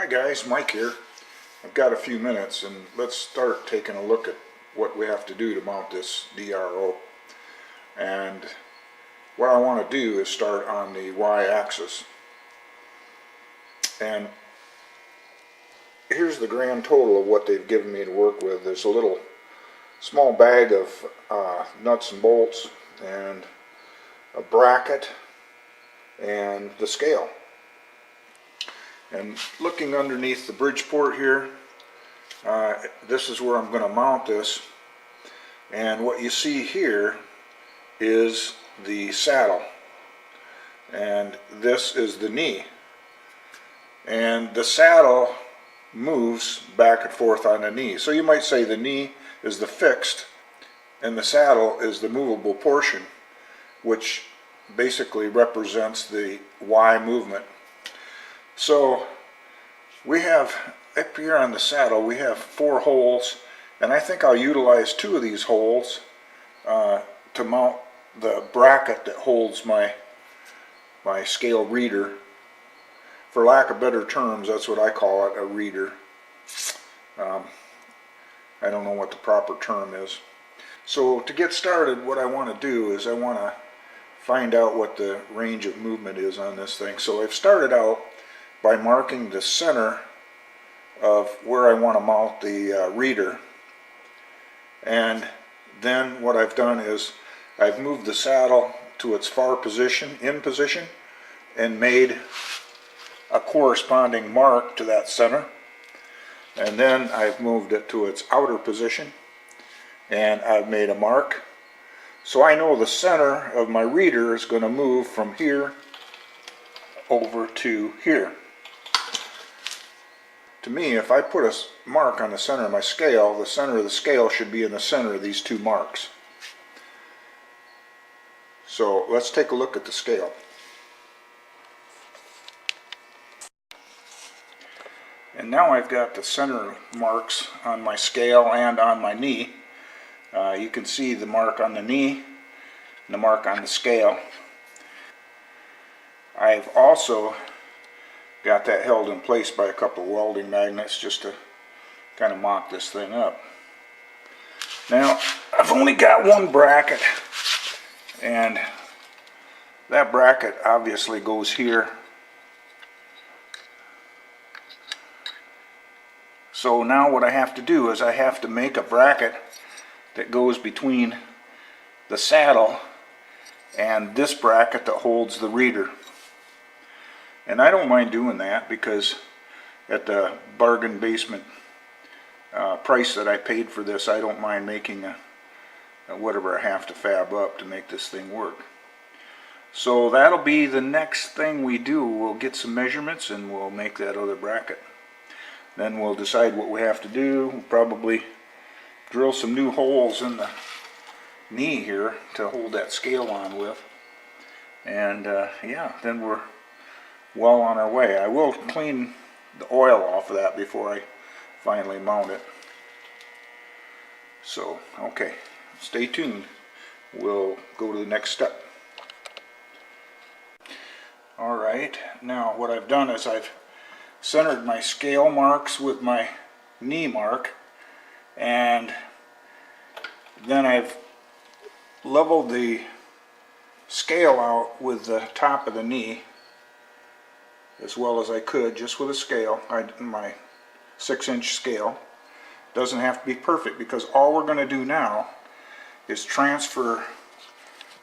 Hi guys, Mike here. I've got a few minutes and let's start taking a look at what we have to do to mount this DRO. And what I want to do is start on the Y-axis. And here's the grand total of what they've given me to work with. There's a little small bag of nuts and bolts and a bracket and the scale. And looking underneath the Bridgeport here, this is where I'm going to mount this. And what you see here is the saddle, and this is the knee. And the saddle moves back and forth on the knee. So you might say the knee is the fixed and the saddle is the movable portion, which basically represents the Y movement. So we have up here on the saddle, we have 4 holes, and I think I'll utilize 2 of these holes to mount the bracket that holds my scale reader. For lack of better terms, that's what I call it, a reader. I don't know what the proper term is. So to get started, what I want to do is I want to find out what the range of movement is on this thing. So I've started out by marking the center of where I want to mount the reader, and then what I've done is I've moved the saddle to its far position, in position, and made a corresponding mark to that center, and then I've moved it to its outer position and I've made a mark. So I know the center of my reader is going to move from here over to here. To me, if I put a mark on the center of my scale, the center of the scale should be in the center of these 2 marks. So let's take a look at the scale. And now I've got the center marks on my scale and on my knee. You can see the mark on the knee and the mark on the scale. I've also got that held in place by a couple of welding magnets just to kind of mock this thing up. Now, I've only got 1 bracket, and that bracket obviously goes here. So now what I have to do is I have to make a bracket that goes between the saddle and this bracket that holds the reader. And I don't mind doing that because at the bargain basement price that I paid for this, I don't mind making a whatever I have to fab up to make this thing work. So that'll be the next thing we do. We'll get some measurements and we'll make that other bracket. Then we'll decide what we have to do. We'll probably drill some new holes in the knee here to hold that scale on with. And yeah, then we're well on our way. I will clean the oil off of that before I finally mount it. So, okay, stay tuned. We'll go to the next step. Alright, now what I've done is I've centered my scale marks with my knee mark, and then I've leveled the scale out with the top of the knee as well as I could, just with a scale, my 6-inch scale. Doesn't have to be perfect because all we're going to do now is transfer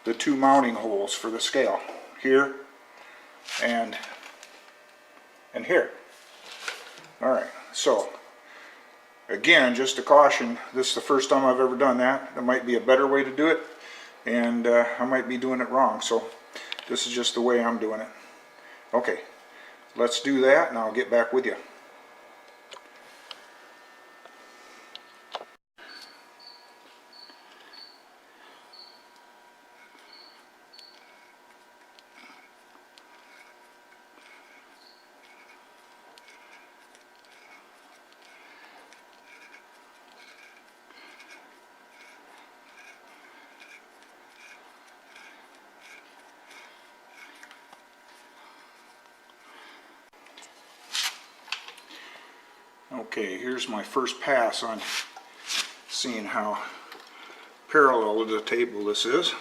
the 2 mounting holes for the scale, here and here. Alright, so again, just a caution, this is the first time I've ever done that. There might be a better way to do it, and I might be doing it wrong, so this is just the way I'm doing it. Okay, let's do that and I'll get back with you. Okay, here's my first pass on seeing how parallel to the table this is.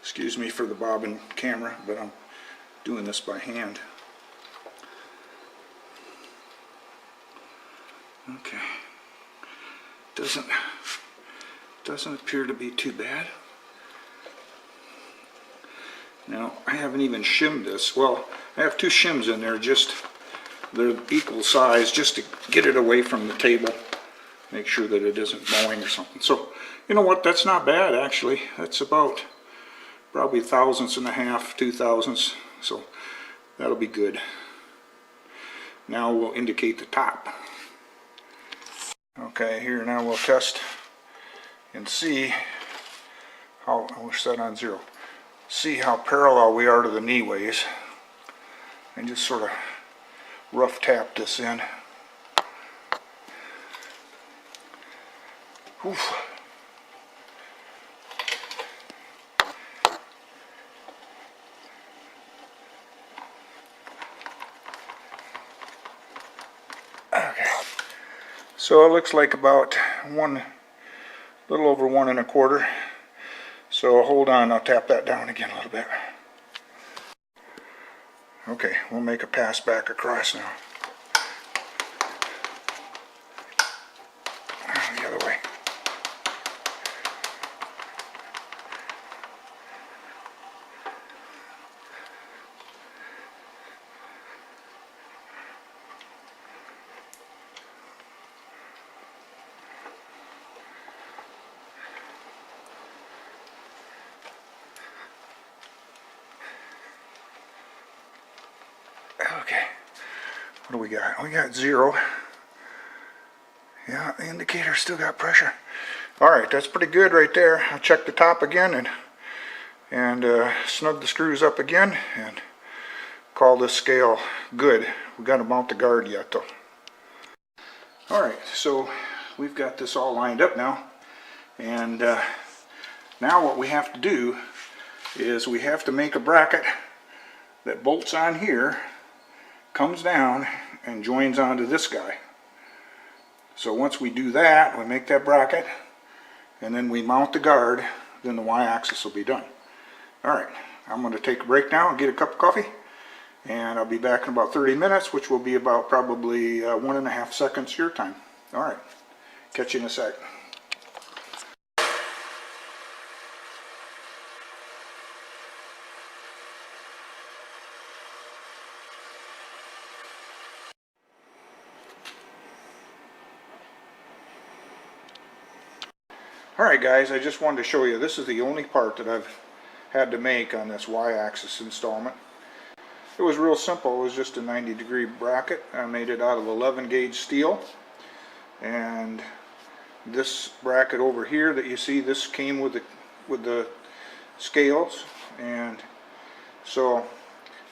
Excuse me for the bobbing camera, but I'm doing this by hand. Okay, doesn't appear to be too bad. Now, I haven't even shimmed this. Well, I have two shims in there, they're equal size, just to get it away from the table. Make sure that it isn't bowing or something. So, you know what, that's not bad actually. That's about probably thousandths and a half, 2/1000ths. So, that'll be good. Now we'll indicate the top. Okay, here now we'll test and see how, we're set on 0. See how parallel we are to the knee ways. And just sort of rough tap this in. Oof. Okay. So it looks like about a little over 1 1/4. So hold on, I'll tap that down again a little bit. Okay, we'll make a pass back across now. The other way. Okay, what do we got? We got 0. Yeah, the indicator still got pressure. Alright, that's pretty good right there. I'll check the top again and snug the screws up again and call this scale good. We got to mount the guard yet though. Alright, so we've got this all lined up now, and now what we have to do is we have to make a bracket that bolts on here, comes down and joins onto this guy. So once we do that, we make that bracket and then we mount the guard, then the y-axis will be done. Alright, I'm going to take a break now and get a cup of coffee, and I'll be back in about 30 minutes, which will be about probably 1.5 seconds your time. Alright, catch you in a sec. Alright guys, I just wanted to show you, this is the only part that I've had to make on this y-axis installment. It was real simple. It was just a 90-degree bracket. I made it out of 11 gauge steel, and this bracket over here that you see, this came with the scales, and so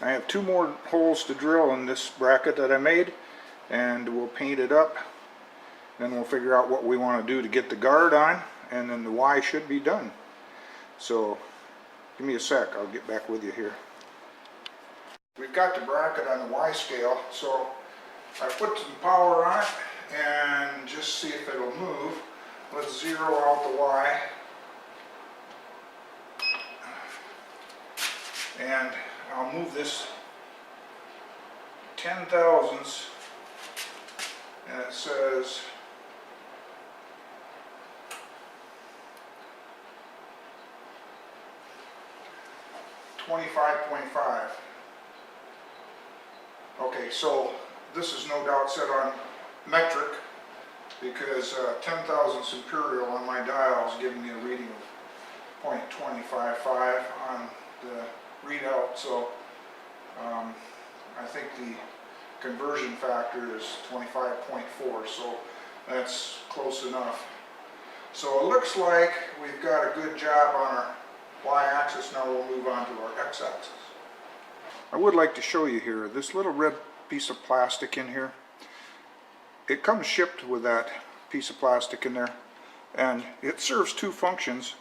I have 2 more holes to drill in this bracket that I made, and we'll paint it up. Then we'll figure out what we want to do to get the guard on, and then the Y should be done. So give me a sec, I'll get back with you here. We've got the bracket on the Y scale, so I put some power on it and just see if it'll move. Let's zero out the Y. And I'll move this 10 thousandths, and it says 25.5. Okay, so this is no doubt set on metric, because 10 thousandths imperial on my dial is giving me a reading of 0.255 on the readout, so I think the conversion factor is 25.4, so that's close enough. So it looks like we've got a good job on our y-axis. Now we'll move on to our x-axis. I would like to show you here this little red piece of plastic in here. It comes shipped with that piece of plastic in there, and it serves 2 functions.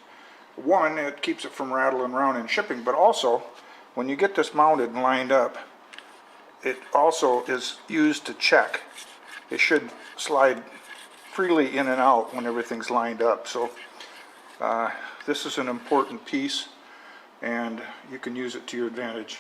One, it keeps it from rattling around in shipping, but also when you get this mounted and lined up, it also is used to check. It should slide freely in and out when everything's lined up. So this is an important piece, and you can use it to your advantage.